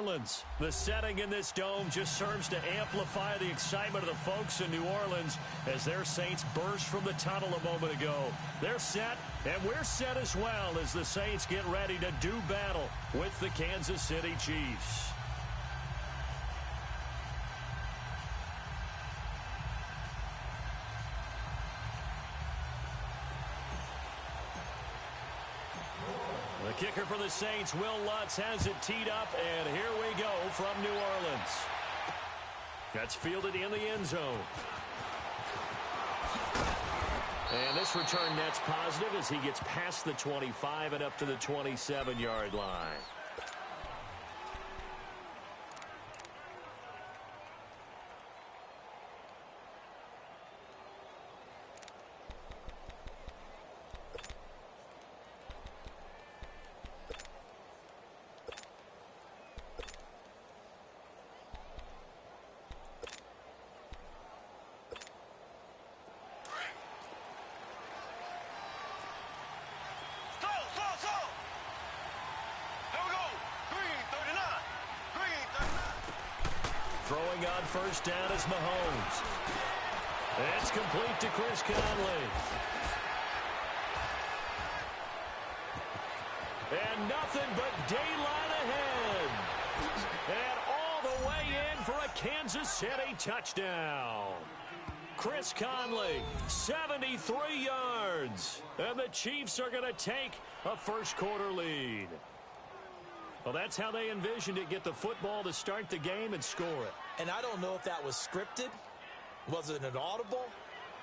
Orleans. The setting in this dome just serves to amplify the excitement of the folks in New Orleans as their Saints burst from the tunnel a moment ago. They're set, and we're set as well as the Saints get ready to do battle with the Kansas City Chiefs. The kicker for the Saints, Will Lutz, has it teed up, and here we go from New Orleans. That's fielded in the end zone. And this return net's positive as he gets past the 25 and up to the 27-yard line. Throwing on first down is Mahomes. It's complete to Chris Conley. And nothing but daylight ahead. And all the way in for a Kansas City touchdown. Chris Conley, 73 yards. And the Chiefs are going to take a first-quarter lead. Well, that's how they envisioned it, get the football to start the game and score it. And I don't know if that was scripted. Was it an audible?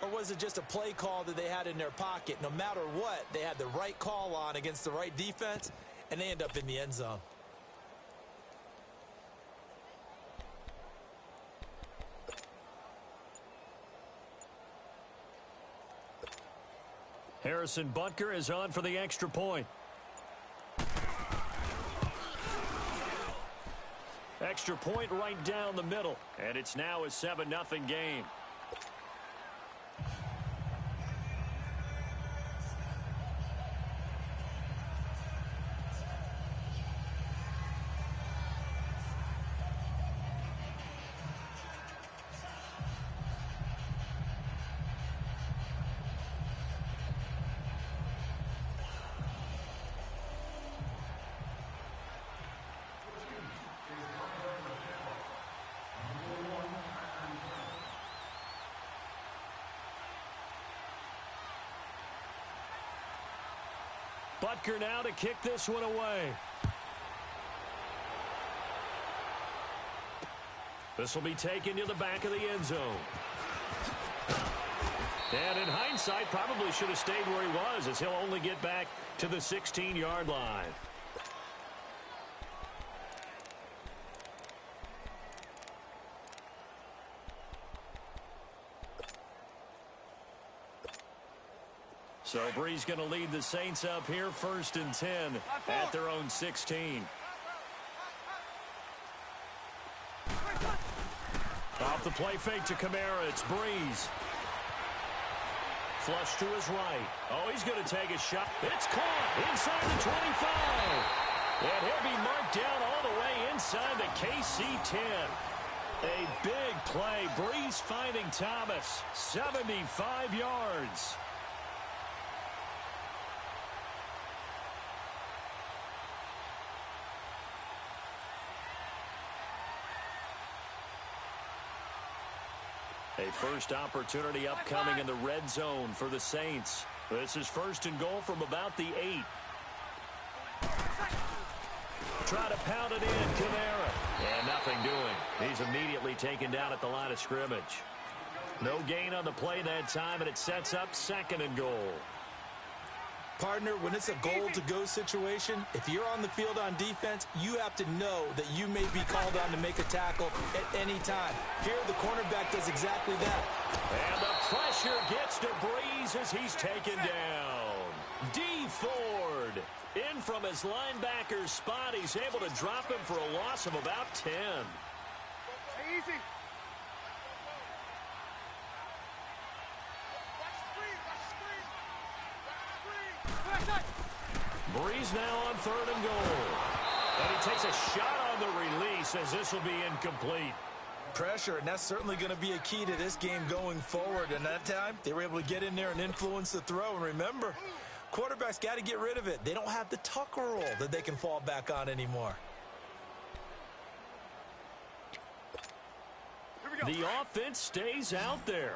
Or was it just a play call that they had in their pocket? No matter what, they had the right call on against the right defense, and they end up in the end zone. Harrison Butker is on for the extra point. Extra point right down the middle, and it's now a 7-0 game. Butker now to kick this one away. This will be taken to the back of the end zone. And in hindsight, probably should have stayed where he was, as he'll only get back to the 16-yard line. So Bree's going to lead the Saints up here, 1st and 10 at their own 16. Off the play fake to Kamara, it's Breeze. Flush to his right. Oh, he's going to take a shot. It's caught inside the 25. And he'll be marked down all the way inside the KC 10. A big play. Breeze finding Thomas. 75 yards. A first opportunity upcoming in the red zone for the Saints. This is 1st and goal from about the 8. Try to pound it in, Kamara. And nothing doing. He's immediately taken down at the line of scrimmage. No gain on the play that time, and it sets up 2nd and goal. Partner, when it's a goal-to-go situation, if you're on the field on defense, you have to know that you may be called on to make a tackle at any time. Here, the cornerback does exactly that. And the pressure gets to Breeze as he's taken down. D. Ford, in from his linebacker spot. He's able to drop him for a loss of about 10. Easy. Breeze now on 3rd and goal. And he takes a shot on the release. as this will be incomplete. Pressure, and that's certainly going to be a key to this game going forward. And that time, they were able to get in there and influence the throw. And remember, quarterbacks got to get rid of it. They don't have the tuck rule that they can fall back on anymore. The offense stays out there.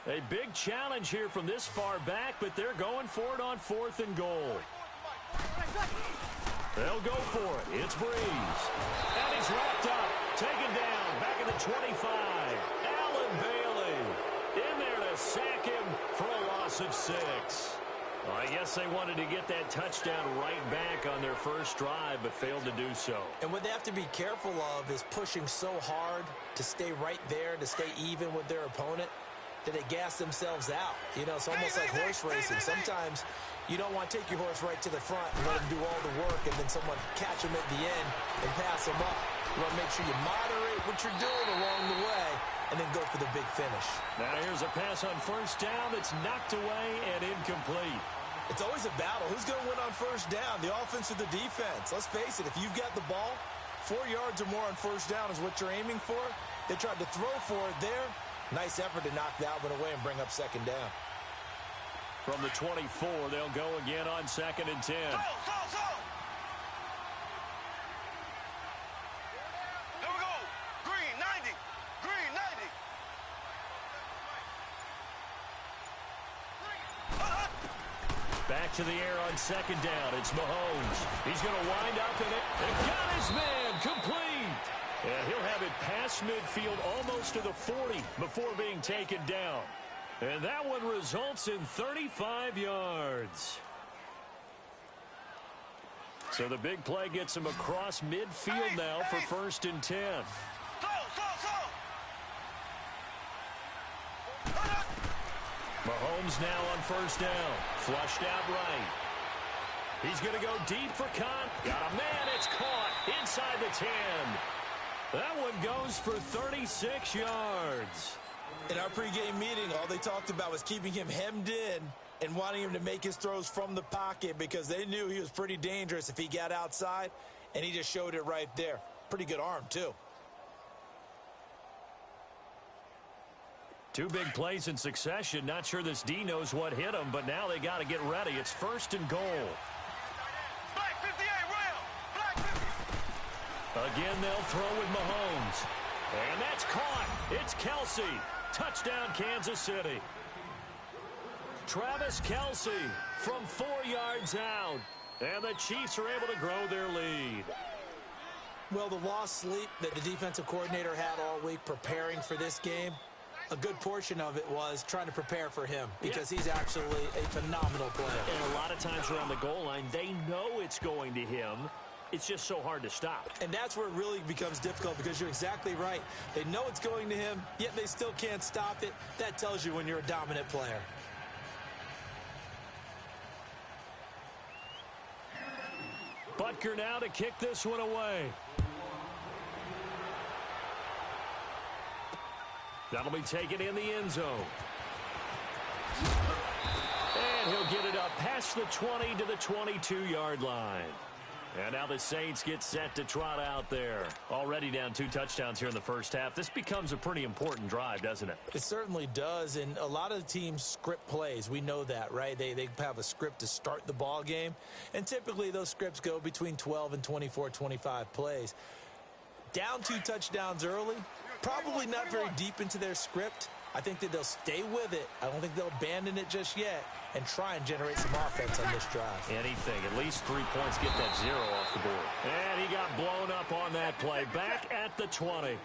A big challenge here from this far back, but they're going for it on 4th and goal. They'll go for it. It's Breeze. And he's wrapped up. Taken down. Back at the 25. Allen Bailey in there to sack him for a loss of 6. Well, I guess they wanted to get that touchdown right back on their first drive, but failed to do so. And what they have to be careful of is pushing so hard to stay right there, to stay even with their opponent, that they gas themselves out. You know, it's almost like horse racing. Sometimes you don't want to take your horse right to the front and let him do all the work and then someone catch him at the end and pass him up. You want to make sure you moderate what you're doing along the way and then go for the big finish. Now here's a pass on first down that's knocked away and incomplete. It's always a battle. Who's going to win on first down, the offense or the defense? Let's face it, if you've got the ball, 4 yards or more on first down is what you're aiming for. They tried to throw for it there. Nice effort to knock that one away and bring up second down. From the 24, they'll go again on 2nd and 10. Here we go. Green, 90. Green, 90. Back to the air on 2nd down. It's Mahomes. He's going to wind up in it. And got his man complete. And he'll have it past midfield almost to the 40 before being taken down. And that one results in 35 yards. So the big play gets him across midfield now for 1st and 10. Mahomes now on first down. Flushed out right. He's going to go deep for Con. Got a man. It's caught inside the 10. That one goes for 36 yards. In our pregame meeting, all they talked about was keeping him hemmed in and wanting him to make his throws from the pocket because they knew he was pretty dangerous if he got outside, and he just showed it right there. Pretty good arm, too. 2 big plays in succession. Not sure this D knows what hit him, but now they got to get ready. It's 1st and goal. Black 58, rail. Black 50. Again, they'll throw with Mahomes. And that's caught. It's Kelsey. Touchdown, Kansas City. Travis Kelsey from 4 yards out. And the Chiefs are able to grow their lead. Well, the lost sleep that the defensive coordinator had all week preparing for this game, a good portion of it was trying to prepare for him because he's actually a phenomenal player. And a lot of times around the goal line, they know it's going to him. It's just so hard to stop. And that's where it really becomes difficult because you're exactly right. They know it's going to him, yet they still can't stop it. That tells you when you're a dominant player. Butker now to kick this one away. That'll be taken in the end zone. And he'll get it up past the 20 to the 22-yard line. And now the Saints get set to trot out there. Already down 2 touchdowns here in the first half. This becomes a pretty important drive, doesn't it? It certainly does, and a lot of the teams script plays. We know that, right? They have a script to start the ball game, and typically those scripts go between 12 and 24, 25 plays. Down 2 touchdowns early, probably not very deep into their script. I think that they'll stay with it. I don't think they'll abandon it just yet and try and generate some offense on this drive. Anything. At least 3 points, get that 0 off the board. And he got blown up on that play. Back at the 20.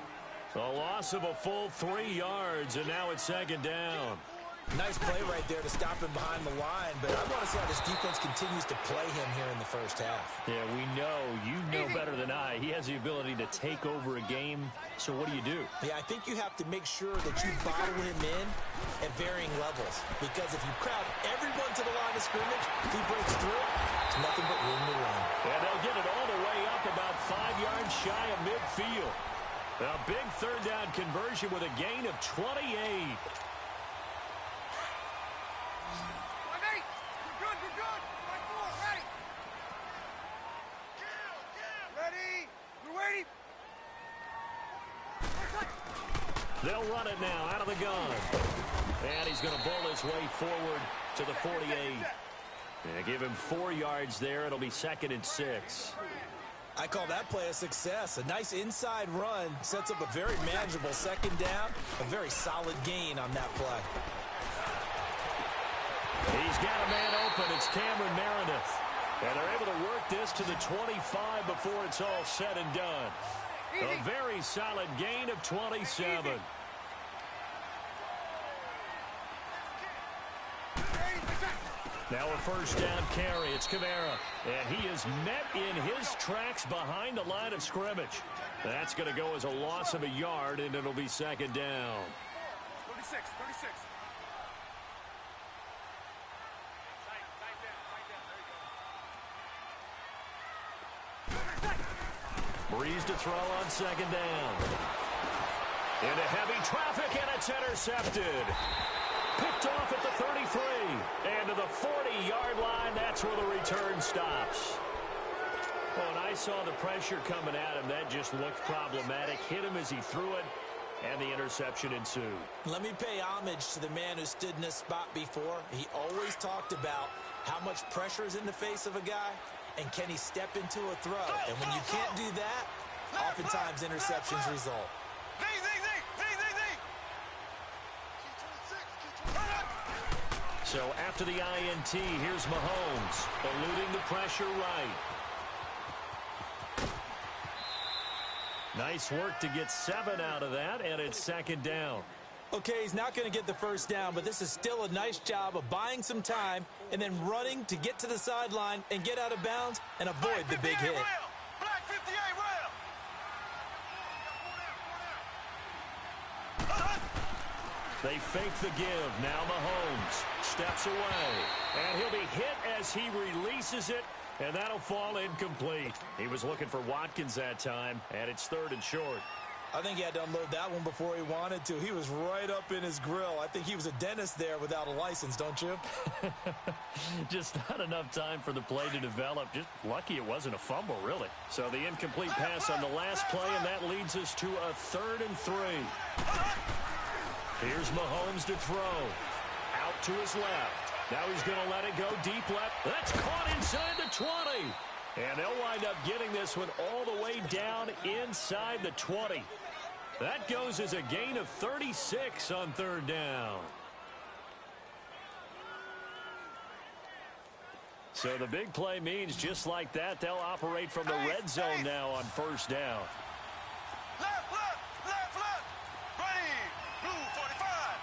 A loss of a full 3 yards, and now it's 2nd down. Nice play right there to stop him behind the line, but I want to see how this defense continues to play him here in the first half. Yeah, we know. You know better than I. He has the ability to take over a game, so what do? Yeah, I think you have to make sure that you bottle him in at varying levels, because if you crowd everyone to the line of scrimmage, if he breaks through, it's nothing but room to run. And they'll get it all the way up about 5 yards shy of midfield. A big 3rd down conversion with a gain of 28. They'll run it now out of the gun. And he's going to bull his way forward to the 48. Yeah, give him 4 yards there. It'll be 2nd and 6. I call that play a success. A nice inside run sets up a very manageable 2nd down. A very solid gain on that play. He's got a man open. It's Cameron Meredith. And they're able to work this to the 25 before it's all said and done. A very solid gain of 27. Now a 1st down carry. It's Kamara. And he is met in his tracks behind the line of scrimmage. That's going to go as a loss of a yard, and it'll be 2nd down. 36. Breeze to throw on 2nd down. Into heavy traffic, and it's intercepted. Picked off at the 33. And to the 40-yard line, that's where the return stops. Well, and I saw the pressure coming at him. That just looked problematic. Hit him as he threw it, and the interception ensued. Let me pay homage to the man who stood in this spot before. He always talked about how much pressure is in the face of a guy, and can he step into a throw? And when you can't do that, oftentimes interceptions result. So after the INT, here's Mahomes, eluding the pressure right. Nice work to get 7 out of that, and it's 2nd down. Okay, he's not going to get the 1st down, but this is still a nice job of buying some time and then running to get to the sideline and get out of bounds and avoid the big hit. Black 58 rail. They fake the give. Now Mahomes steps away. And he'll be hit as he releases it, and that'll fall incomplete. He was looking for Watkins that time, and it's 3rd and short. I think he had to unload that one before he wanted to. He was right up in his grill. I think he was a dentist there without a license, don't you? Just not enough time for the play to develop. Just lucky it wasn't a fumble, really. So the incomplete pass on the last play, and that leads us to a 3rd and 3. Here's Mahomes to throw. Out to his left. Now he's going to let it go deep left. That's caught inside the 20. And they'll wind up getting this one all the way down inside the 20. That goes as a gain of 36 on 3rd down. So the big play means just like that, they'll operate from the red zone now on 1st down. Left. Ready. Blue 45.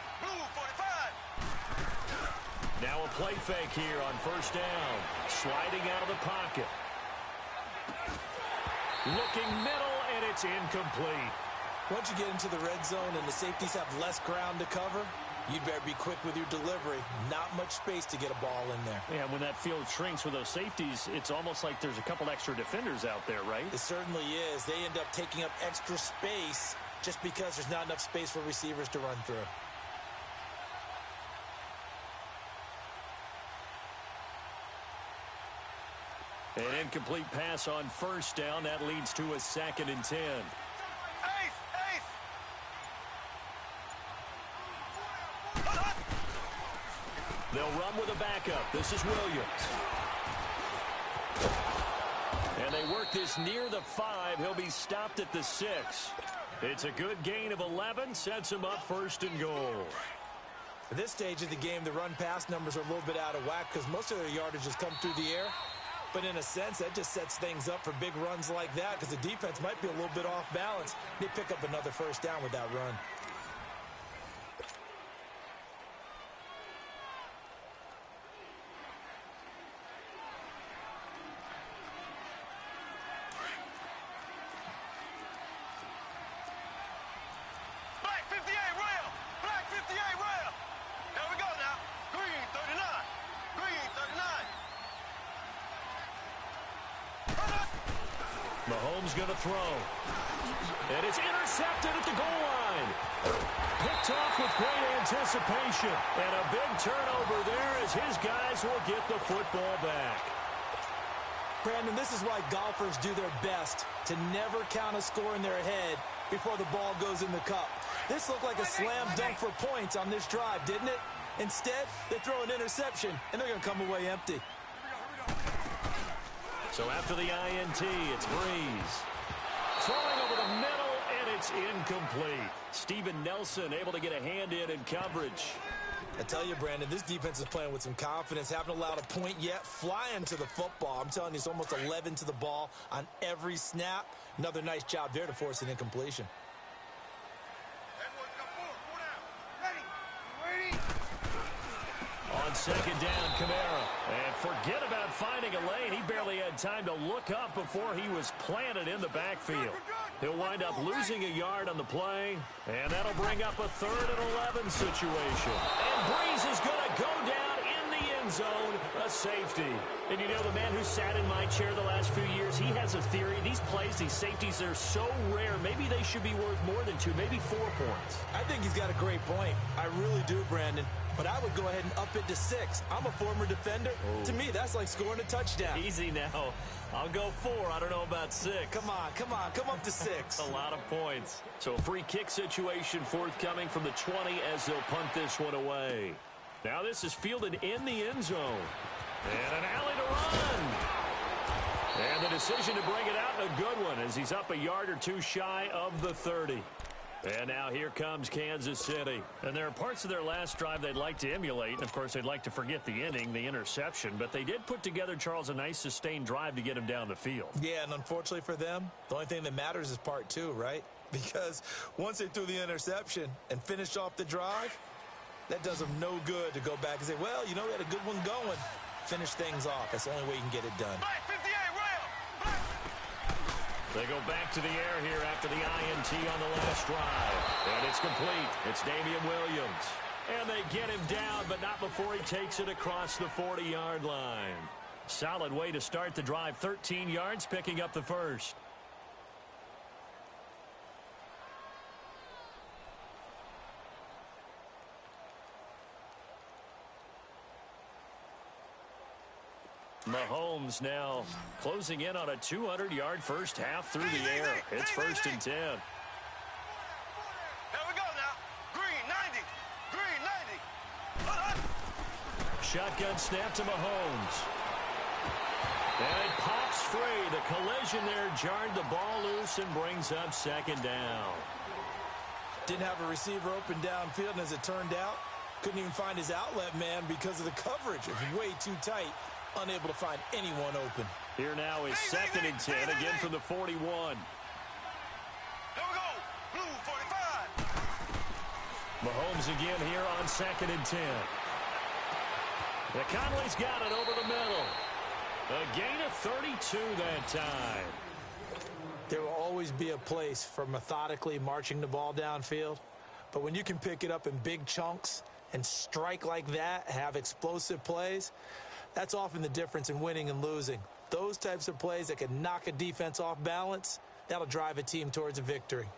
Now a play fake here on 1st down. Sliding out of the pocket. Looking middle, and it's incomplete. Once you get into the red zone and the safeties have less ground to cover, you'd better be quick with your delivery. Not much space to get a ball in there. Yeah, when that field shrinks with those safeties, it's almost like there's a couple extra defenders out there, right? It certainly is. They end up taking up extra space just because there's not enough space for receivers to run through. An incomplete pass on 1st down. That leads to a 2nd and 10. Ace. They'll run with a backup. This is Williams. And they work this near the 5. He'll be stopped at the 6. It's a good gain of 11. Sets him up 1st and goal. At this stage of the game, the run-pass numbers are a little bit out of whack because most of their yardage has come through the air. But in a sense, that just sets things up for big runs like that because the defense might be a little bit off balance. They pick up another 1st down with that run. Black 58 rail. Black 58 rail. There we go now. Green 39. Green 39. Mahomes going to throw. And it's intercepted at the goal line. Picked off with great anticipation. And a big turnover there as his guys will get the football back. Brandon, this is why golfers do their best to never count a score in their head before the ball goes in the cup. This looked like a slam dunk for points on this drive, didn't it? Instead, they throw an interception, and they're going to come away empty. So after the INT, it's Breeze. Throwing over the middle, and it's incomplete. Steven Nelson able to get a hand in coverage. I tell you, Brandon, this defense is playing with some confidence. Haven't allowed a point yet. Flying to the football. I'm telling you, it's almost 11 to the ball on every snap. Another nice job there to force an incompletion. On second down, Kamara. And forget about finding a lane. He barely had time to look up before he was planted in the backfield. He'll wind up losing a yard on the play, and that'll bring up a 3rd and 11 situation. And Breeze is going to go down in the end zone, a safety. And you know, the man who sat in my chair the last few years, he has a theory. These plays, these safeties, they're so rare. Maybe they should be worth more than 2, maybe 4 points. I think he's got a great point. I really do, Brandon. But I would go ahead and up it to 6. I'm a former defender. To me, that's like scoring a touchdown. Easy now. I'll go 4. I don't know about 6. Come on. Come up to 6. A lot of points. So a free kick situation forthcoming from the 20 as they'll punt this one away. Now this is fielded in the end zone. And an alley to run. And the decision to bring it out, a good one, as he's up a yard or 2 shy of the 30. And now here comes Kansas City. And there are parts of their last drive they'd like to emulate. And, of course, they'd like to forget the inning, the interception. But they did put together, Charles, a nice sustained drive to get him down the field. Yeah, and unfortunately for them, the only thing that matters is part 2, right? Because once they threw the interception and finished off the drive, that does them no good to go back and say, well, you know, we had a good one going. Finish things off. That's the only way you can get it done. Black 58, rail. They go back to the air here after the INT on the last drive. And it's complete. It's Damian Williams. And they get him down, but not before he takes it across the 40-yard line. Solid way to start the drive. 13 yards, picking up the first. Mahomes now closing in on a 200-yard first half through the air. It's 1st and 10. There we go now. Green 90. Green 90. Shotgun snap to Mahomes. And it pops free. The collision there jarred the ball loose and brings up 2nd down. Didn't have a receiver open downfield, and as it turned out, couldn't even find his outlet man because of the coverage. It was way too tight. Unable to find anyone open. Here now is 2nd and 10, again from the 41. There we go. Blue 45. Mahomes again here on 2nd and 10. Conley's got it over the middle. A gain of 32 that time. There will always be a place for methodically marching the ball downfield. But when you can pick it up in big chunks and strike like that, have explosive plays, that's often the difference in winning and losing. Those types of plays that can knock a defense off balance, that'll drive a team towards a victory.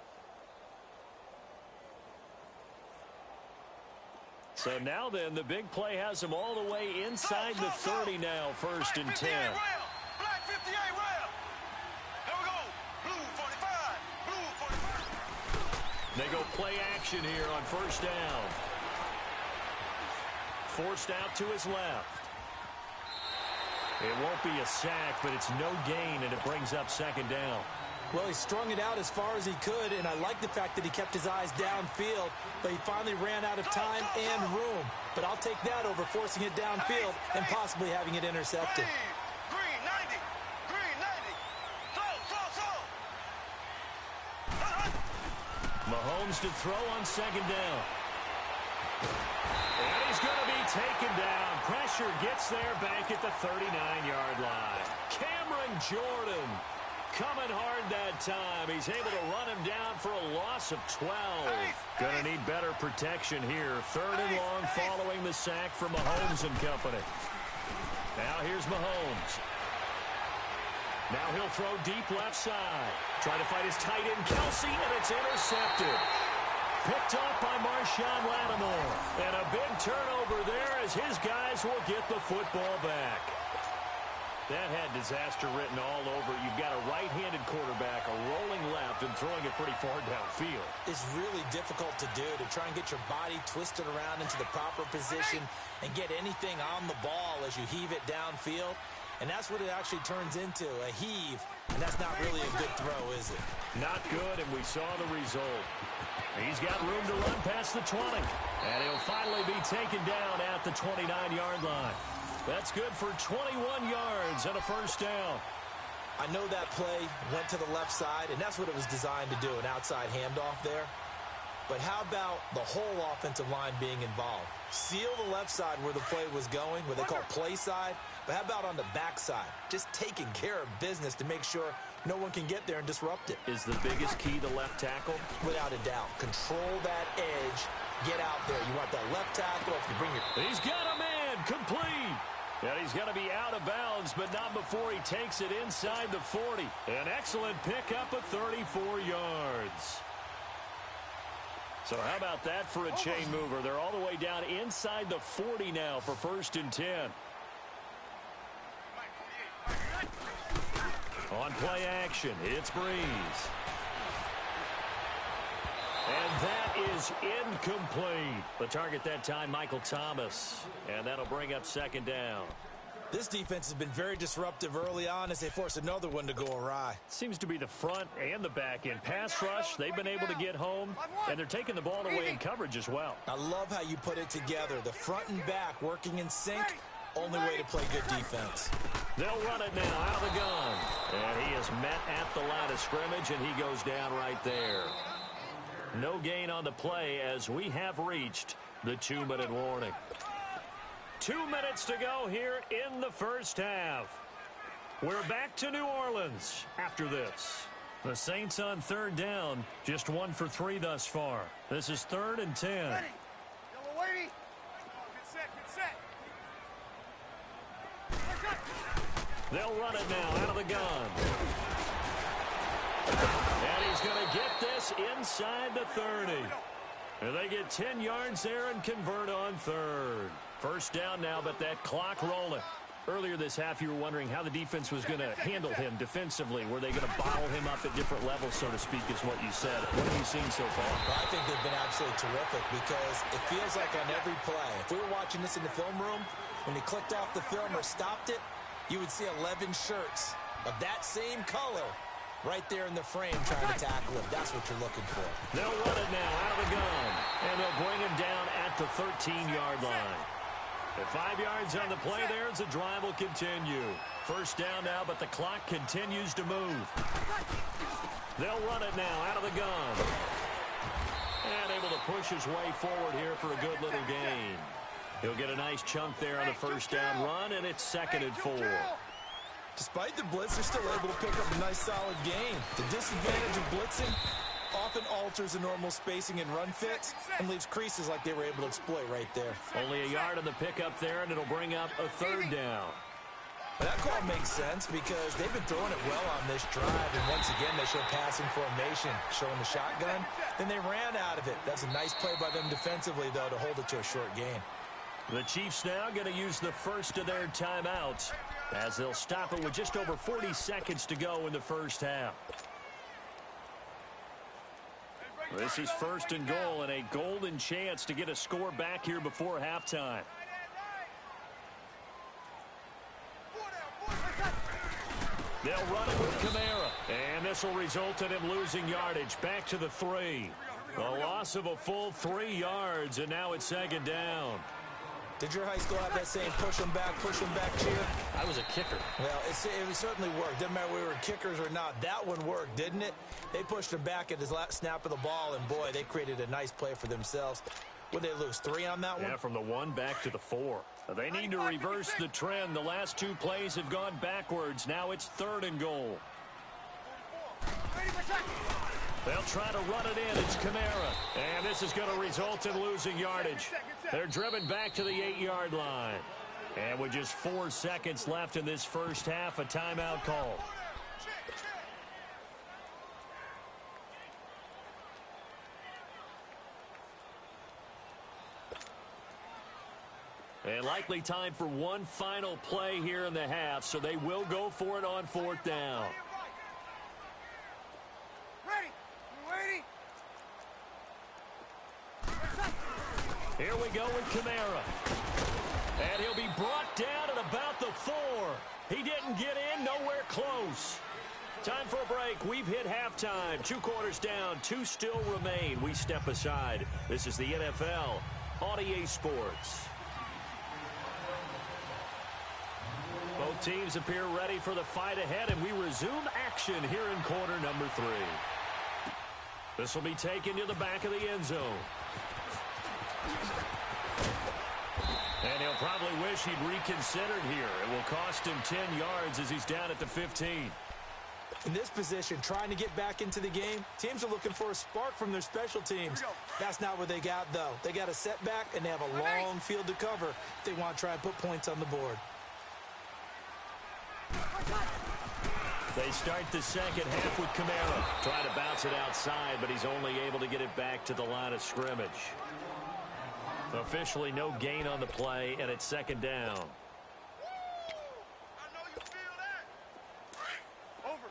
So now then, the big play has them all the way inside the 30 now, 1st and 10. Black 58 rail. There we go. Blue 45. Blue 45. They go play action here on 1st down. Forced out to his left. It won't be a sack, but it's no gain, and it brings up 2nd down. Well, he strung it out as far as he could, and I like the fact that he kept his eyes downfield, but he finally ran out of time and room. But I'll take that over forcing it downfield and possibly having it intercepted. Green 90. Green 90. Mahomes to throw on 2nd down. And he's going to be taken down. Pressure gets there back at the 39-yard line. Cameron Jordan coming hard that time. He's able to run him down for a loss of 12. Going to need better protection here. 3rd and long following the sack from Mahomes and company. Now here's Mahomes. Now he'll throw deep left side. Trying to fight his tight end, Kelsey, and it's intercepted. Picked off by Marshawn Lattimore. And a big turnover there as his guys will get the football back. That had disaster written all over. You've got a right-handed quarterback, a rolling left, and throwing it pretty far downfield. It's really difficult to do, to try and get your body twisted around into the proper position and get anything on the ball as you heave it downfield. And that's what it actually turns into, a heave. And that's not really a good throw, is it? Not good, and we saw the result. He's got room to run past the 20. And he'll finally be taken down at the 29-yard line. That's good for 21 yards and a first down. I know that play went to the left side, and that's what it was designed to do, an outside handoff there. But how about the whole offensive line being involved? Seal the left side where the play was going, what they call play side. But how about on the back side? Just taking care of business to make sure no one can get there and disrupt it. Is the biggest key the left tackle? Without a doubt. Control that edge. Get out there. You want that left tackle. If you bring your... He's got a man. Complete. And he's going to be out of bounds, but not before he takes it inside the 40. An excellent pickup of 34 yards. So how about that for a chain mover? They're all the way down inside the 40 now for 1st and 10. On play action, it's Breeze. And that is incomplete. The target that time, Michael Thomas. And that'll bring up 2nd down. This defense has been very disruptive early on as they force another one to go awry. Seems to be the front and the back end. Pass rush, they've been able to get home, and they're taking the ball away in coverage as well. I love how you put it together. The front and back working in sync. Only way to play good defense. They'll run it now out of the gun. And he is met at the line of scrimmage, and he goes down right there. No gain on the play as we have reached the 2-minute warning. 2 minutes to go here in the first half. We're back to New Orleans after this. The Saints on 3rd down, just 1 for 3 thus far. This is 3rd and 10. Ready. Double wavy. Good set, good set. They'll run it now out of the gun. And he's going to get this inside the 30. And they get 10 yards there and convert on 3rd. First down now, but that clock rolling. Earlier this half, you were wondering how the defense was going to handle him defensively. Were they going to bottle him up at different levels, so to speak, is what you said. What have you seen so far? Well, I think they've been absolutely terrific because it feels like on every play, if we were watching this in the film room, when he clicked off the film or stopped it, you would see 11 shirts of that same color right there in the frame trying to tackle him. That's what you're looking for. They'll run it now out of the gun, and they'll bring him down at the 13-yard line. At 5 yards on the play there as the drive will continue. First down now, but the clock continues to move. They'll run it now out of the gun. And able to push his way forward here for a good little gain. He'll get a nice chunk there on the first down run, and it's 2nd and 4. Despite the blitz, they're still able to pick up a nice solid gain. The disadvantage of blitzing often alters the normal spacing and run fits and leaves creases like they were able to exploit right there. Only a yard on the pickup there, and it'll bring up a 3rd down. But that call makes sense because they've been throwing it well on this drive, and once again they show passing formation, showing the shotgun. Then they ran out of it. That's a nice play by them defensively, though, to hold it to a short gain. The Chiefs now going to use the first of their timeouts as they'll stop it with just over 40 seconds to go in the first half. This is 1st and goal and a golden chance to get a score back here before halftime. They'll run it with Kamara, and this will result in him losing yardage back to the 3. A loss of a full 3 yards, and now it's 2nd down. Did your high school have that same push them back cheer? I was a kicker. Well, it certainly worked. Didn't matter whether we were kickers or not. That one worked, didn't it? They pushed him back at his last snap of the ball, and boy, they created a nice play for themselves. Would they lose 3 on that one? Yeah, from the 1 back to the 4. They need to reverse the trend. The last 2 plays have gone backwards. Now it's 3rd and goal. They'll try to run it in. It's Kamara. And this is going to result in losing yardage. They're driven back to the 8-yard line. And with just 4 seconds left in this first half, a timeout call. And likely time for one final play here in the half, so they will go for it on 4th down. Ready? You ready? Here we go with Kamara. And he'll be brought down at about the 4. He didn't get in, nowhere close. Time for a break. We've hit halftime. 2 quarters down, 2 still remain. We step aside. This is the NFL on EA Sports. Both teams appear ready for the fight ahead, and we resume action here in quarter number 3. This will be taken to the back of the end zone. And he'll probably wish he'd reconsidered here. It will cost him 10 yards as he's down at the 15. In this position, trying to get back into the game, teams are looking for a spark from their special teams. That's not what they got, though. They got a setback, and they have a long field to cover if they want to try and put points on the board. They start the second half with Kamara. Trying to bounce it outside, but he's only able to get it back to the line of scrimmage. Officially no gain on the play, and it's 2nd down. I know you feel that. Over.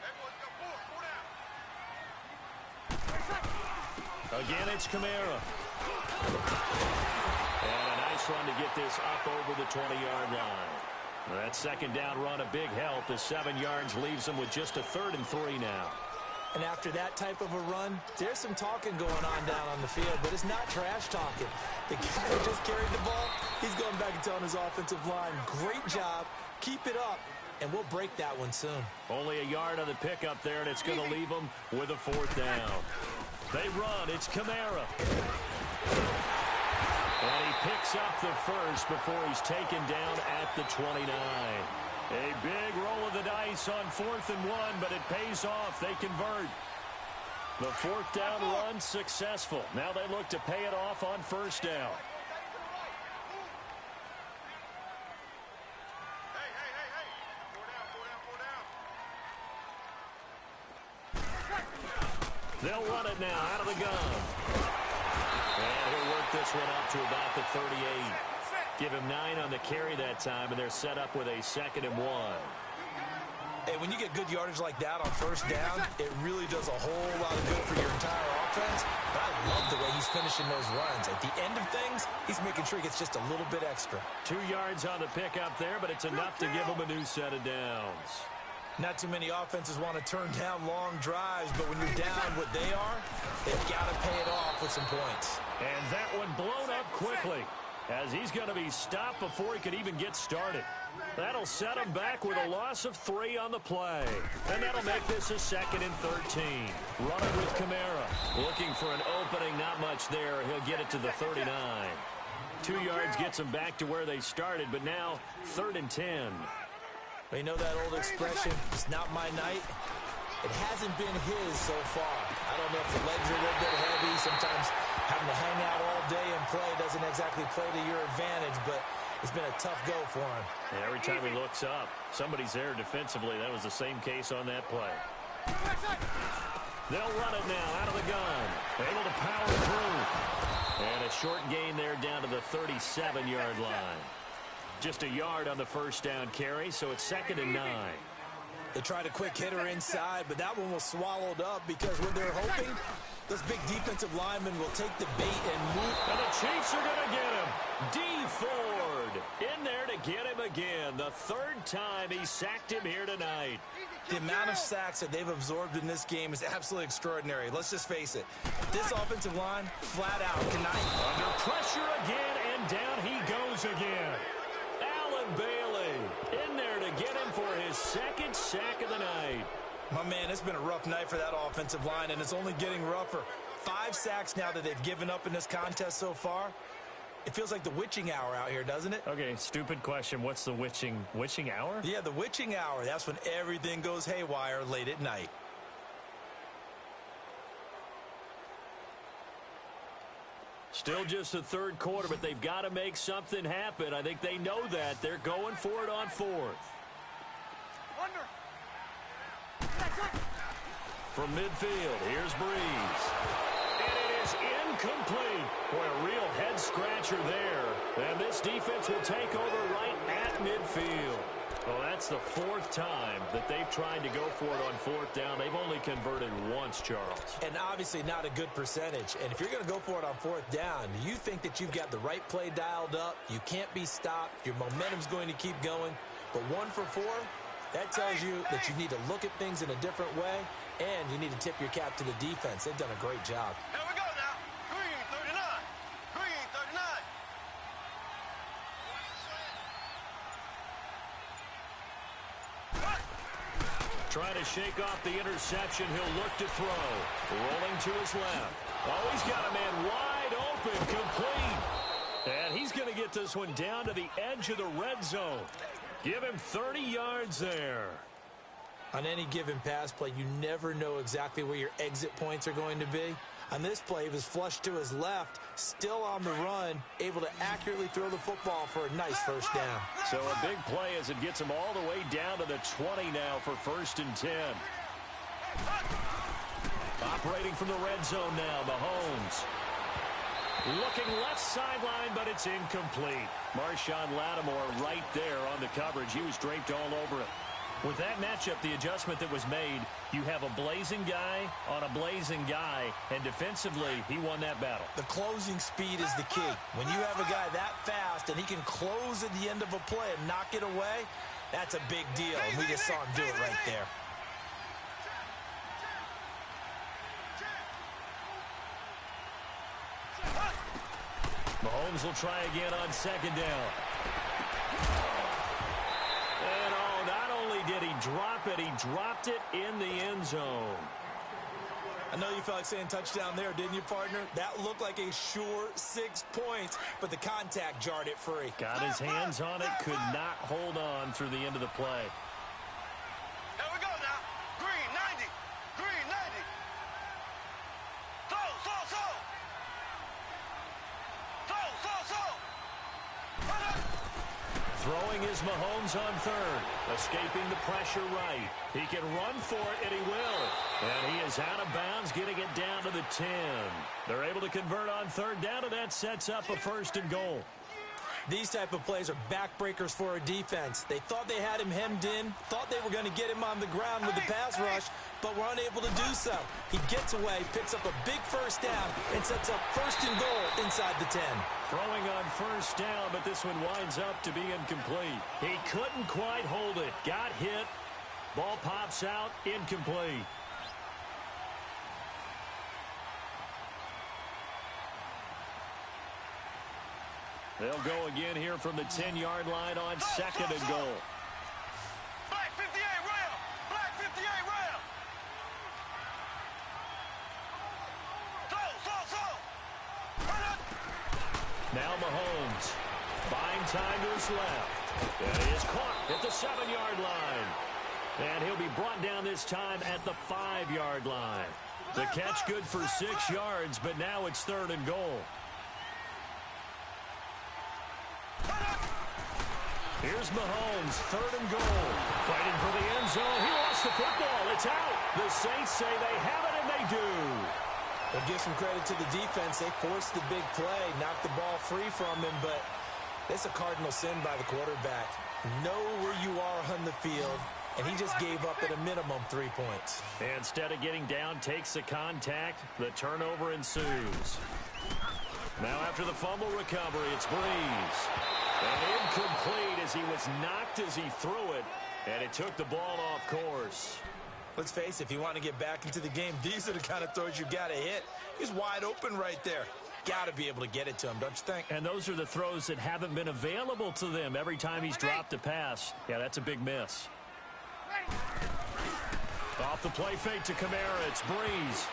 Hey, boys, got 4. 4 down. Again, it's Kamara. And a nice run to get this up over the 20-yard line. That 2nd down run, a big help. The 7 yards leaves them with just a 3rd and 3 now. And after that type of a run, there's some talking going on down on the field, but it's not trash talking. The guy who just carried the ball, he's going back and telling his offensive line, great job, keep it up, and we'll break that one soon. Only a yard on the pickup there, and it's going to leave them with a 4th down. They run. It's Kamara. And he picks up the first before he's taken down at the 29. A big roll of the dice on 4th and 1, but it pays off. They convert. The 4th down run successful. Now they look to pay it off on 1st down. They'll run it now out of the gun. And he'll work this one up to about the 38. Give him 9 on the carry that time, and they're set up with a 2nd and 1. Hey, when you get good yardage like that on 1st down, it really does a whole lot of good for your entire offense. But I love the way he's finishing those runs. At the end of things, he's making sure he gets just a little bit extra. 2 yards on the pickup there, but it's enough to give him a new set of downs. Not too many offenses want to turn down long drives, but when you're down what they are, they've got to pay it off with some points. And that one blown up quickly, as he's going to be stopped before he could even get started. That'll set him back with a loss of 3 on the play. And that'll make this a 2nd and 13. Running with Kamara. Looking for an opening, not much there. He'll get it to the 39. 2 yards gets him back to where they started, but now 3rd and 10. You know that old expression, it's not my night? It hasn't been his so far. I don't know if the legs are a little bit heavy. Sometimes having to hang out all day and play doesn't exactly play to your advantage, but it's been a tough go for him. And every time he looks up, somebody's there defensively. That was the same case on that play. They'll run it now out of the gun. Able to power through. And a short gain there down to the 37-yard line. Just a yard on the 1st down carry, so it's 2nd and 9. They tried a quick hitter inside, but that one was swallowed up because when they're hoping, those big defensive linemen will take the bait and move. And the Chiefs are going to get him. D. Ford in there to get him again. The 3rd time he sacked him here tonight. The amount of sacks that they've absorbed in this game is absolutely extraordinary. Let's just face it. This offensive line, flat out, cannot. Under pressure again, and down he goes again. Bailey in there to get him for his 2nd sack of the night. My man, it's been a rough night for that offensive line, and it's only getting rougher. 5 sacks now that they've given up in this contest so far. It feels like the witching hour out here, doesn't it? Okay, stupid question. What's the witching hour? Yeah, the witching hour. That's when everything goes haywire late at night. Still just the 3rd quarter, but they've got to make something happen. I think they know that. They're going for it on 4th. From midfield, here's Breeze. And it is is incomplete. Boy, a real head-scratcher there. And this defense will take over right at midfield. Well, that's the fourth time that they've tried to go for it on fourth down. They've only converted once, Charles. And obviously not a good percentage. And if you're going to go for it on fourth down, you think that you've got the right play dialed up. You can't be stopped. Your momentum's going to keep going. But 1 for 4, that tells you that you need to look at things in a different way, and you need to tip your cap to the defense. They've done a great job. Here we go now. Green 39. Green 39. Trying to shake off the interception. He'll look to throw. Rolling to his left. Oh, he's got a man wide open, complete. And he's going to get this one down to the edge of the red zone. Give him 30 yards there. On any given pass play, you never know exactly where your exit points are going to be. On this play, he was flushed to his left, still on the run, able to accurately throw the football for a nice first down. So a big play as it gets him all the way down to the 20 now for 1st and 10. Operating from the red zone now, Mahomes. Looking left sideline, but it's incomplete. Marshawn Lattimore right there on the coverage. He was draped all over it. With that matchup, the adjustment that was made, you have a blazing guy on a blazing guy, and defensively, he won that battle. The closing speed is the key. When you have a guy that fast and he can close at the end of a play and knock it away, that's a big deal, and we just saw him do it right there. Mahomes will try again on 2nd down. And oh, not only did he drop it, he dropped it in the end zone. I know you felt like saying touchdown there, didn't you, partner? That looked like a sure 6 points, but the contact jarred it free. Got his hands on it, could not hold on through the end of the play. Here we go now. Green 90. Green 90. Throw. Throwing is Mahomes on 3rd. Escaping the pressure right. He can run for it, and he will. And he is out of bounds, getting it down to the 10. They're able to convert on 3rd down, and that sets up a 1st and goal. These type of plays are backbreakers for a defense. They thought they had him hemmed in, thought they were going to get him on the ground with the pass rush, but were unable to do so. He gets away, picks up a big first down, and sets up 1st and goal inside the 10. Throwing on 1st down, but this one winds up to be incomplete. He couldn't quite hold it. Got hit. Ball pops out, incomplete. They'll go again here from the 10-yard line on 2nd and goal. Black 58 rail. Black 58 rail. Now Mahomes. Buying time to his left. And he is caught at the 7-yard line. And he'll be brought down this time at the 5-yard line. The catch good for 6 yards, but now it's 3rd and goal. Here's Mahomes, 3rd and goal. Fighting for the end zone. He lost the football. It's out. The Saints say they have it, and they do. They'll give some credit to the defense. They forced the big play, knocked the ball free from him, but it's a cardinal sin by the quarterback. Know where you are on the field, and he just gave up at a minimum 3 points. And instead of getting down, takes the contact. The turnover ensues. Now after the fumble recovery, it's Breeze. And incomplete as he was knocked as he threw it, and it took the ball off course. Let's face it, if you want to get back into the game, these are the kind of throws you got to hit. He's wide open right there. Got to be able to get it to him, don't you think? And those are the throws that haven't been available to them every time he's dropped a pass. Yeah, that's a big miss. Off the play fake to Kamara, it's Breeze.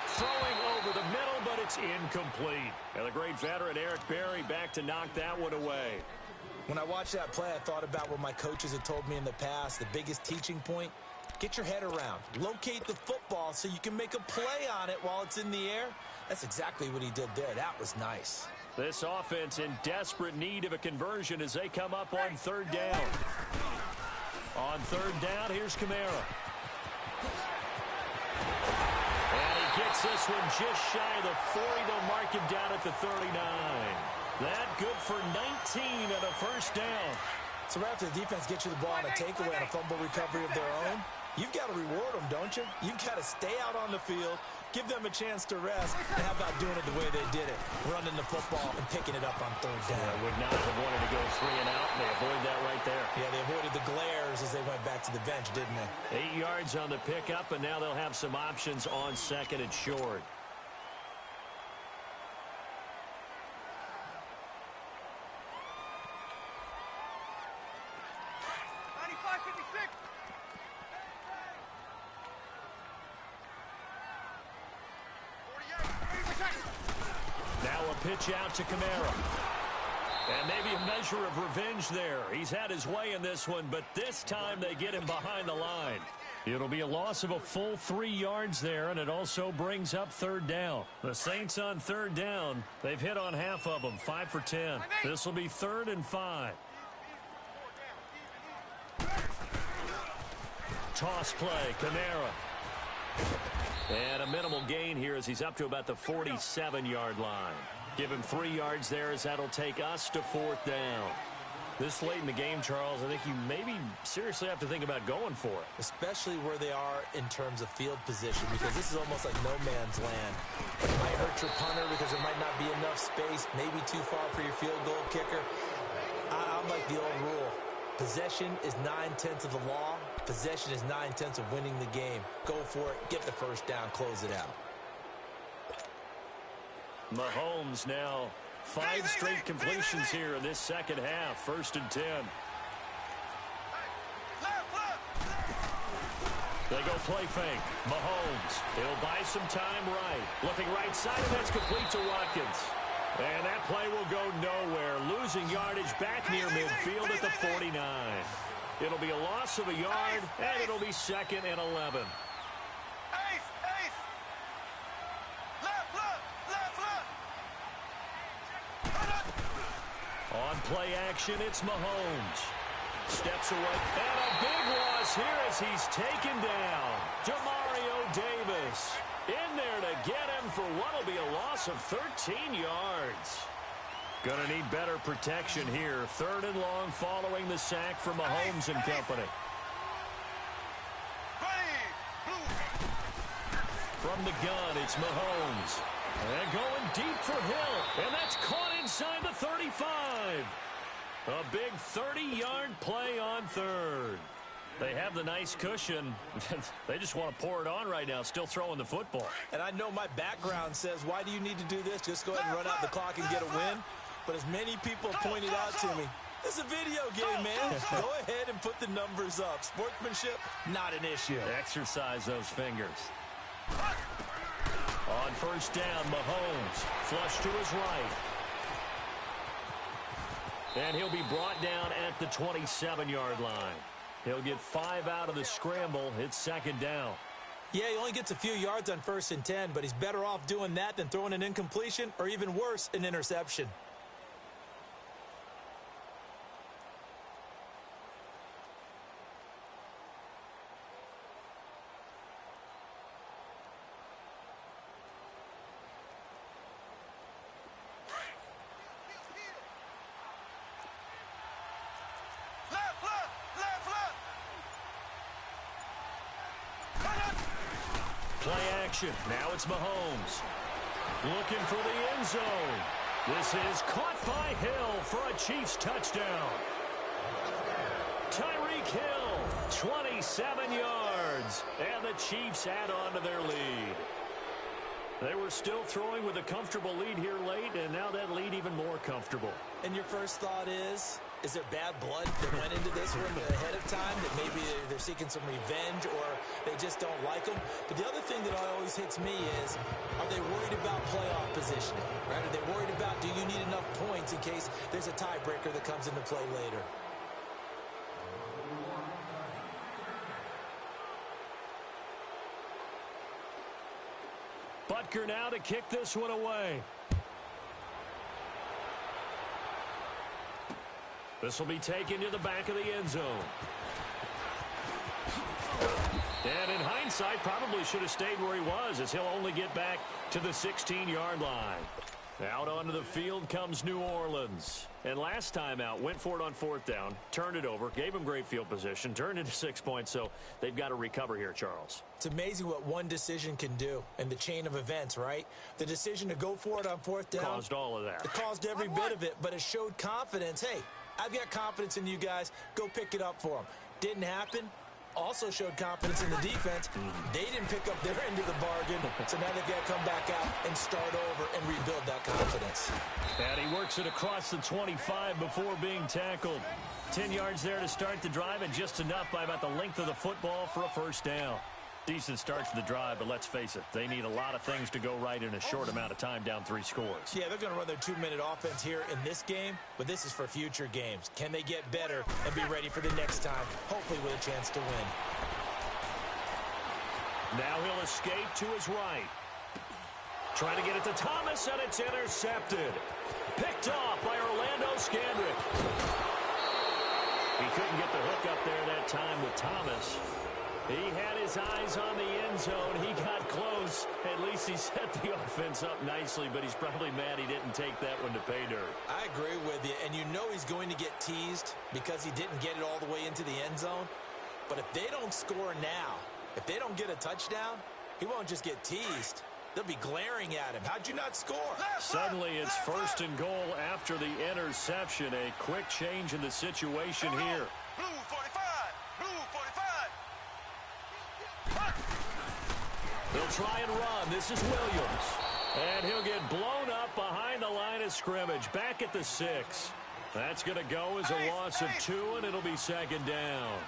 Throwing over the middle, but it's incomplete. And the great veteran Eric Berry back to knock that one away. When I watched that play, I thought about what my coaches had told me in the past. The biggest teaching point, get your head around. Locate the football so you can make a play on it while it's in the air. That's exactly what he did there. That was nice. This offense in desperate need of a conversion as they come up on 3rd down. On 3rd down, here's Kamara. And he gets this one just shy of the 40. They'll mark him down at the 39. That good for 19 and a first down. So right after the defense gets you the ball on a takeaway and a fumble recovery of their own, you've got to reward them, don't you? You've got to stay out on the field, give them a chance to rest, and how about doing it the way they did it, running the football and picking it up on third down. I would not have wanted to go 3 and out. They avoided that right there. Yeah, they avoided the glares as they went back to the bench, didn't they? 8 yards on the pickup, and now they'll have some options on second and short. Now a pitch out to Kamara. And maybe a measure of revenge there. He's had his way in this one, but this time they get him behind the line. It'll be a loss of a full 3 yards there, and it also brings up third down. The Saints on third down, they've hit on half of them, 5 for 10. This will be 3rd and 5. Toss play, Kamara. And a minimal gain here as he's up to about the 47-yard line. Give him 3 yards there as that'll take us to 4th down. This late in the game, Charles, I think you maybe seriously have to think about going for it. Especially where they are in terms of field position, because this is almost like no man's land. It might hurt your punter because there might not be enough space, maybe too far for your field goal kicker. I'm like the old rule. Possession is 9/10 of the law. Possession is 9/10 of winning the game. Go for it. Get the first down. Close it out. Mahomes now 5 straight completions here in this second half. 1st and 10. They go play fake. Mahomes. He'll buy some time right. Looking right side, and that's complete to Watkins. And that play will go nowhere. Losing yardage back near midfield at the 49. It'll be a loss of a yard, and it'll be 2nd and 11. On play action, it's Mahomes. Steps away, and a big loss here as he's taken down. Demario Davis in there to get him for what will be a loss of 13 yards. Gonna need better protection here. 3rd and long following the sack from Mahomes and company. From the gun, it's Mahomes. And going deep for Hill. And that's caught inside the 35. A big 30-yard play on 3rd. They have the nice cushion. They just want to pour it on right now, still throwing the football. And I know my background says, why do you need to do this? Just go ahead and run out the clock and get a win. But as many people have pointed out to me, this is a video game, man. Go ahead and put the numbers up. Sportsmanship, not an issue. Exercise those fingers. On 1st down, Mahomes flush to his right. And he'll be brought down at the 27-yard line. He'll get 5 out of the scramble. It's 2nd down. Yeah, he only gets a few yards on 1st and 10, but he's better off doing that than throwing an incompletion or even worse, an interception. Play action. Now it's Mahomes. Looking for the end zone. This is caught by Hill for a Chiefs touchdown. Tyreek Hill, 27 yards. And the Chiefs add on to their lead. They were still throwing with a comfortable lead here late, and now that lead even more comfortable. And your first thought is there bad blood that went into this one ahead of time, that maybe they're seeking some revenge or they just don't like them? But the other thing that always hits me is, are they worried about playoff positioning? Right? Are they worried about, do you need enough points in case there's a tiebreaker that comes into play later? Butker now to kick this one away. This will be taken to the back of the end zone. And in hindsight, hindsight, probably should have stayed where he was, as he'll only get back to the 16-yard line. Out onto the field comes New Orleans. And last time out, went for it on fourth down, turned it over, gave him great field position, turned into 6 points, so they've got to recover here, Charles. It's amazing what one decision can do in the chain of events, right? The decision to go for it on fourth down caused all of that. It caused every bit of it, but it showed confidence. Hey, I've got confidence in you guys. Go pick it up for them. Didn't happen. Also showed confidence in the defense. They didn't pick up their end of the bargain, so now they've got to come back out and start over and rebuild that confidence. And he works it across the 25 before being tackled. 10 yards there to start the drive, and just enough by about the length of the football for a first down. Decent start to the drive, but let's face it, they need a lot of things to go right in a short amount of time, down 3 scores. Yeah, they're going to run their 2-minute offense here in this game, but this is for future games. Can they get better and be ready for the next time, hopefully with a chance to win? Now he'll escape to his right. Trying to get it to Thomas, and it's intercepted. Picked off by Orlando Scandrick. He couldn't get the hook up there that time with Thomas. He had his eyes on the end zone. He got close. At least he set the offense up nicely, but he's probably mad he didn't take that one to pay dirt. I agree with you, and you know he's going to get teased because he didn't get it all the way into the end zone. But if they don't score now, if they don't get a touchdown, he won't just get teased. They'll be glaring at him. How'd you not score? Suddenly it's first and goal after the interception. A quick change in the situation here. Blue 45. Blue 45. They'll try and run. This is Williams. And he'll get blown up behind the line of scrimmage. Back at the 6. That's going to go as a loss of 2, and it'll be second down.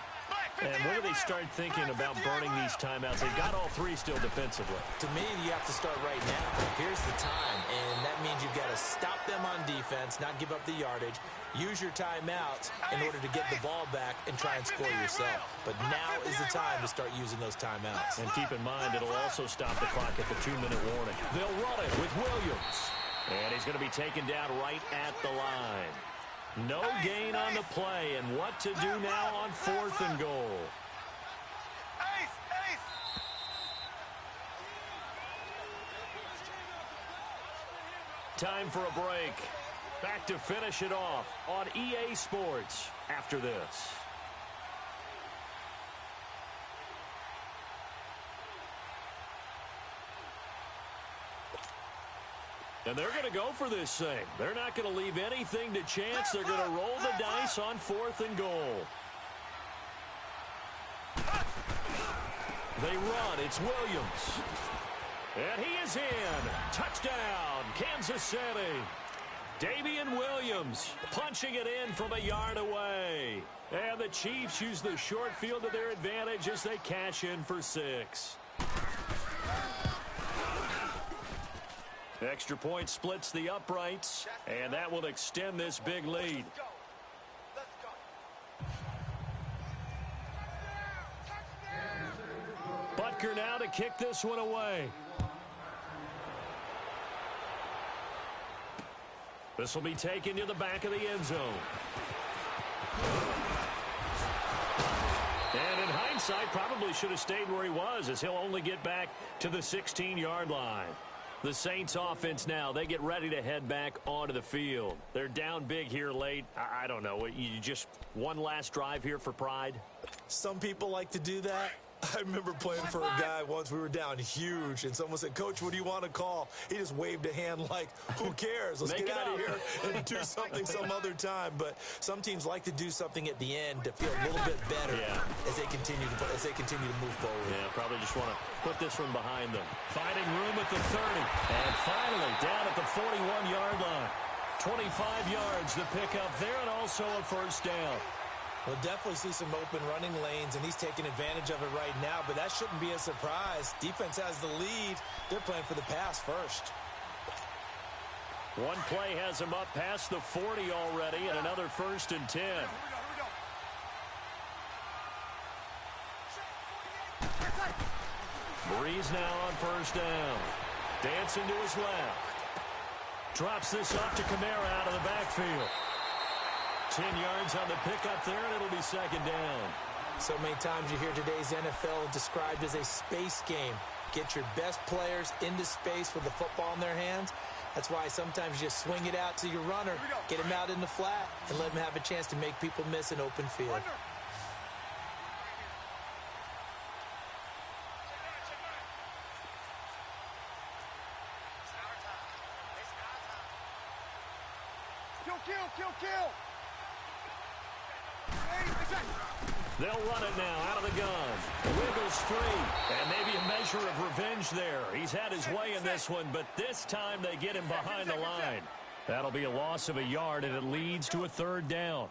And when do they start thinking about burning these timeouts? They've got all 3 still defensively. To me, you have to start right now. Here's the time, and that means you've got to stop them on defense, not give up the yardage, use your timeouts in order to get the ball back and try and score yourself. But now is the time to start using those timeouts. And keep in mind, it'll also stop the clock at the 2-minute warning. They'll run it with Williams. And he's going to be taken down right at the line. No gain on the play, and what to do now on 4th and goal. Time for a break. Back to finish it off on EA Sports after this. And they're going to go for this thing. They're not going to leave anything to chance. They're going to roll the dice on 4th and goal. They run. It's Williams. And he is in. Touchdown, Kansas City. Damian Williams punching it in from a yard away. And the Chiefs use the short field to their advantage as they cash in for 6. Extra point splits the uprights, and that will extend this big lead. Butker now to kick this one away. This will be taken to the back of the end zone. And in hindsight, probably should have stayed where he was, as he'll only get back to the 16-yard line. The Saints offense now, they get ready to head back onto the field. They're down big here late. I don't know. You just one last drive here for pride? Some people like to do that. I remember playing for a guy once. We were down huge, and someone said, "Coach, what do you want to call?" He just waved a hand like, who cares? Let's get out of here and do something some other time. But some teams like to do something at the end to feel a little bit better as they continue to move forward. Yeah, probably just want to put this one behind them. Finding room at the 30. And finally down at the 41-yard line. 25 yards the pickup there, and also a first down. We'll definitely see some open running lanes, and he's taking advantage of it right now, but that shouldn't be a surprise. Defense has the lead. They're playing for the pass first. One play has him up past the 40 already, and another 1st and 10. Breeze now on first down. Dancing to his left. Drops this off to Kamara out of the backfield. 10 yards on the pickup there, and it'll be second down. So many times you hear today's NFL described as a space game. Get your best players into space with the football in their hands. That's why sometimes you just swing it out to your runner, get him out in the flat, and let him have a chance to make people miss an open field. Kill. They'll run it now out of the gun. Wiggles free. And maybe a measure of revenge there. He's had his way in this one, but this time they get him behind the line. That'll be a loss of a yard, and it leads to a third down.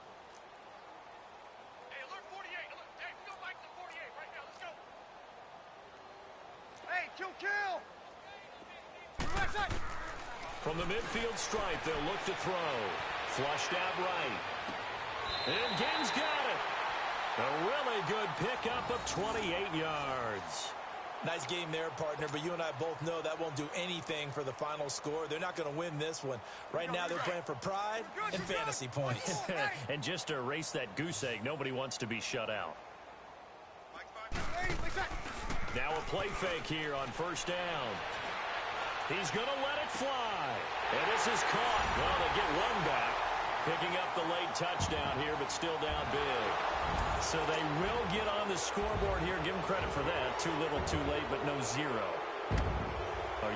Hey, alert 48. Hey, we go back to 48 right now. Let's go. Hey, kill. Backside. From the midfield stripe, they'll look to throw. Flushed out right. And Gibbs got it. A really good pickup of 28 yards. Nice game there, partner, but you and I both know that won't do anything for the final score. They're not going to win this one. Right now they're playing for pride and fantasy points. And just to erase that goose egg, nobody wants to be shut out. Now a play fake here on first down. He's going to let it fly. And this is caught. Well, they get one back. Picking up the late touchdown here, but still down big. So they will get on the scoreboard here. Give them credit for that. Too little, too late, but no zero. Oh,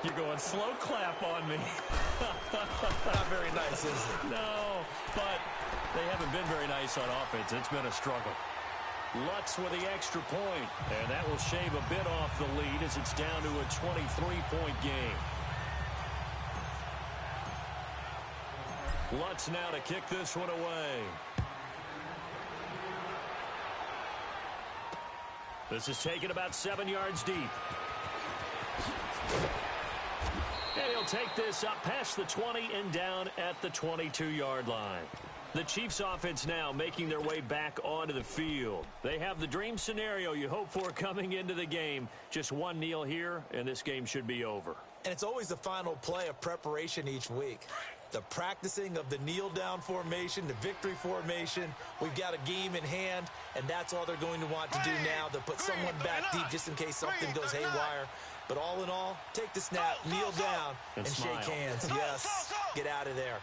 you're going slow clap on me. Not very nice, is it? No, but they haven't been very nice on offense. It's been a struggle. Lutz with the extra point, and that will shave a bit off the lead as it's down to a 23-point game. Lutz now to kick this one away. This is taken about 7 yards deep. And he'll take this up past the 20 and down at the 22-yard line. The Chiefs offense now making their way back onto the field. They have the dream scenario you hope for coming into the game. Just one kneel here, and this game should be over. And it's always the final play of preparation each week. The practicing of the kneel-down formation, the victory formation. We've got a game in hand, and that's all they're going to want to do now. They'll put someone back deep just in case something goes haywire. But all in all, take the snap, kneel down, and shake hands. Yes, get out of there.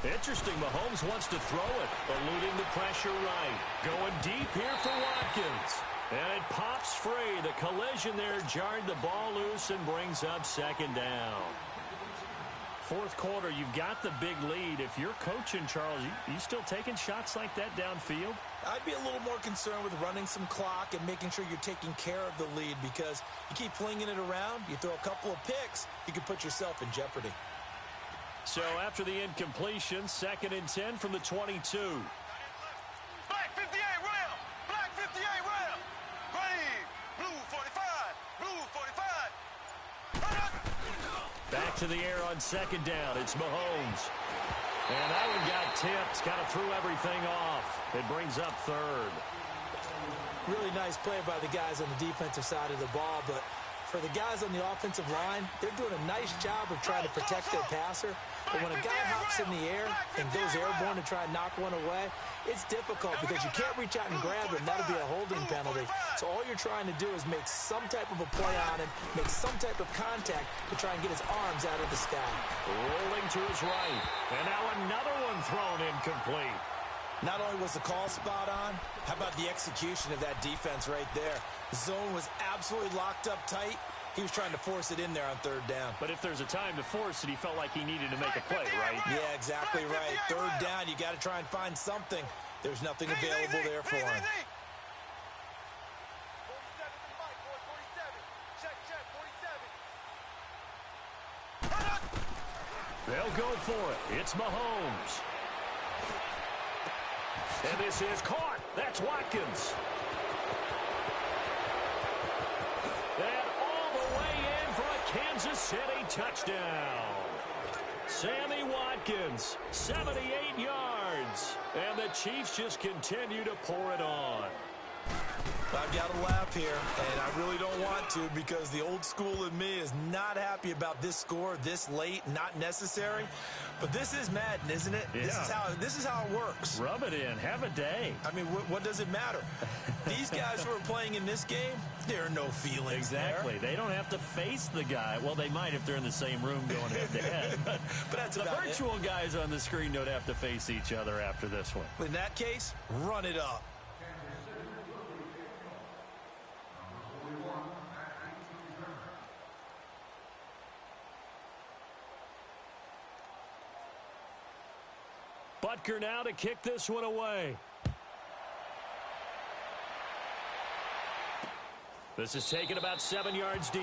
Interesting, Mahomes wants to throw it, eluding the pressure right. Going deep here for Watkins. And it pops free. The collision there jarred the ball loose and brings up second down. Fourth quarter, you've got the big lead. If you're coaching, Charles, you still taking shots like that downfield? I'd be a little more concerned with running some clock and making sure you're taking care of the lead, because you keep flinging it around, you throw a couple of picks, you can put yourself in jeopardy. So after the incompletion, 2nd and 10 from the 22. Black 58 rail. Black 58 rail. Green. Blue 45. Blue 45. Back to the air on second down. It's Mahomes. And that one got tipped. Kind of threw everything off. It brings up third. Really nice play by the guys on the defensive side of the ball, but for the guys on the offensive line, they're doing a nice job of trying to protect their passer. But when a guy hops in the air and goes airborne to try and knock one away, it's difficult because you can't reach out and grab him. That'll be a holding penalty. So all you're trying to do is make some type of a play on him, make some type of contact to try and get his arms out of the sky. Rolling to his right. And now another one thrown incomplete. Not only was the call spot on, how about the execution of that defense right there? The zone was absolutely locked up tight. He was trying to force it in there on third down. But if there's a time to force it, he felt like he needed to make a play, right? Yeah, exactly right. Third down, you got to try and find something. There's nothing available there for him. 47 Check, 47. They'll go for it. It's Mahomes. And this is caught. That's Watkins. And all the way in for a Kansas City touchdown. Sammy Watkins, 78 yards. And the Chiefs just continue to pour it on. I've got to laugh here, and I really don't want to because the old school in me is not happy about this score this late, not necessary. But this is Madden, isn't it? Yeah. This is how it works. Rub it in. Have a day. I mean, what does it matter? These guys who are playing in this game, there are no feelings Exactly. there. They don't have to face the guy. Well, they might if they're in the same room going head-to-head. But that's the about virtual guys on the screen don't have to face each other after this one. In that case, run it up. Butker now to kick this one away. This is taken about 7 yards deep.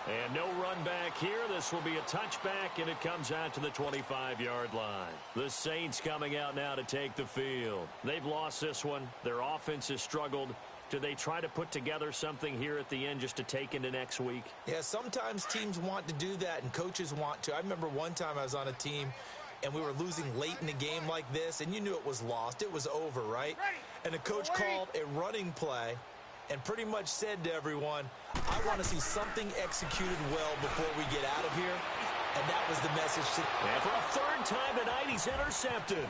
And no run back here. This will be a touchback, and it comes out to the 25-yard line. The Saints coming out now to take the field. They've lost this one. Their offense has struggled. Do they try to put together something here at the end just to take into next week? Yeah, sometimes teams want to do that, and coaches want to. I remember one time I was on a team, and we were losing late in a game like this, and you knew it was lost. It was over, right? And the coach called a running play and pretty much said to everyone, I want to see something executed well before we get out of here. And that was the message. And for a third time tonight, he's intercepted.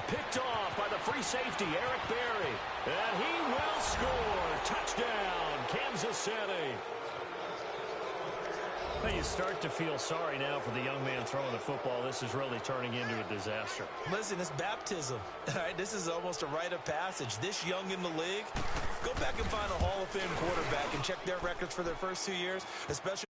Picked off by the free safety, Eric Berry. And he will score. Touchdown, Kansas City. Well, you start to feel sorry now for the young man throwing the football. This is really turning into a disaster. Listen, it's baptism. All right, this is almost a rite of passage. This young in the league, go back and find a Hall of Fame quarterback and check their records for their first 2 years, especially